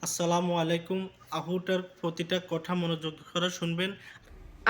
আসসালামু আলাইকুম। আহুটার প্রতিটা কথা মনোযোগ করে শুনবেন।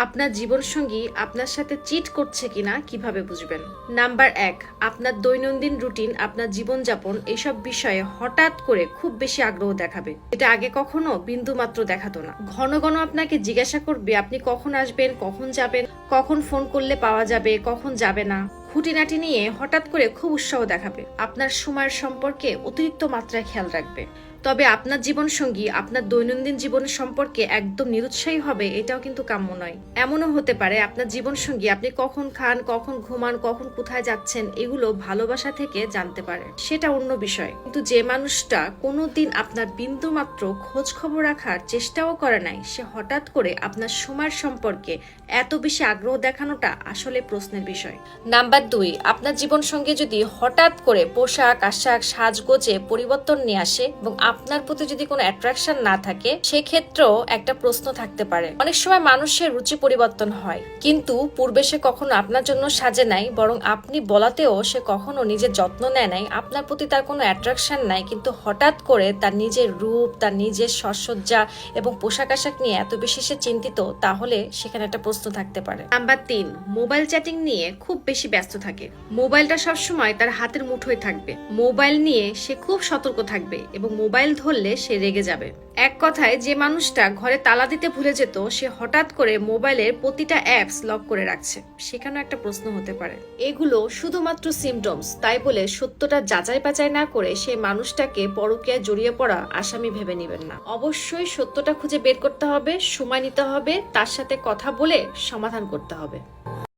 আপনার জীবনসঙ্গী আপনার সাথে চিট করছে কিনা কিভাবে বুঝবেন? নাম্বার ১, আপনার দৈনন্দিন রুটিন, আপনার জীবনযাপন এসব বিষয়ে হঠাৎ করে খুব বেশি আগ্রহ দেখাবে, এটা আগে কখনো বিন্দুমাত্র দেখাতো না। ঘন ঘন আপনাকে জিজ্ঞাসা করবে আপনি কখন আসবেন, কখন যাবেন, কখন ফোন করলে পাওয়া যাবে, কখন যাবে না। খুঁটিনাটি নিয়ে হঠাৎ করে খুব উৎসাহ দেখাবে, আপনার সময়ের সম্পর্কে অতিরিক্ত মাত্রায় খেয়াল রাখবে। তবে আপনার জীবনসঙ্গী আপনার দৈনন্দিন জীবনের সম্পর্কে একদম নিরুৎসাহী হবে, এটাও কিন্তু কাম্য নয়। এমনও হতে পারে আপনার জীবনসঙ্গী আপনি কখন খান, কখন ঘুমান, কখন কোথায় যাচ্ছেন এগুলো ভালোবাসা থেকে জানতে পারে, সেটা অন্য বিষয়। কিন্তু যে মানুষটা কোনোদিন আপনার বিন্দু মাত্র খোঁজ খবর রাখার চেষ্টাও করে নাই, সে হঠাৎ করে আপনার সময়ের সম্পর্কে এত বেশি আগ্রহ দেখানোটা আসলে প্রশ্নের বিষয়। নাম্বার ২, আপনার জীবনসঙ্গী যদি হঠাৎ করে পোশাক আশাক সাজগোজে পরিবর্তন নিয়ে আসে এবং আপনার প্রতি যদি কোনো অ্যাট্রাকশন না থাকে, সেক্ষেত্রেও একটা প্রশ্ন থাকতে পারে। অনেক সময় মানুষের রুচি পরিবর্তন হয়, কিন্তু পূর্বে সে কখনো আপনার জন্য সাজে নাই, বরং আপনি বলাতেও সে কখনো নিজের যত্ন নেয় নাই, আপনার প্রতি তার কোনো অ্যাট্রাকশন নাই, কিন্তু হঠাৎ করে তার নিজের রূপ, তার নিজের সাজসজ্জা এবং পোশাক আশাক নিয়ে এত বেশি সে চিন্তিত, তাহলে সেখানে একটা প্রশ্ন থাকতে পারে। নাম্বার ৩, মোবাইল চ্যাটিং নিয়ে খুব বেশি ব্যস্ত থাকে। মোবাইলটা সবসময় তার হাতের মুঠোয় থাকবে, মোবাইল নিয়ে সে খুব সতর্ক থাকবে এবং মোবাইল ধরলে সে রেগে যাবে। এক কথায়, যে মানুষটা ঘরে তালা দিতে ভুলে যেত, সে হঠাৎ করে মোবাইলের প্রতিটা অ্যাপস লক করে রাখছে, সেখানেও একটা প্রশ্ন হতে পারে। এগুলো শুধুমাত্র সিমটমস, তাই বলে সত্যটা যাচাই বাছাই না করে সেই মানুষটাকে পরকীয়ায় জড়িয়ে পড়া আসামি ভেবে নেবেন না। অবশ্যই সত্যটা খুঁজে বের করতে হবে, সময় নিতে হবে, তার সাথে কথা বলে সমাধান করতে হবে।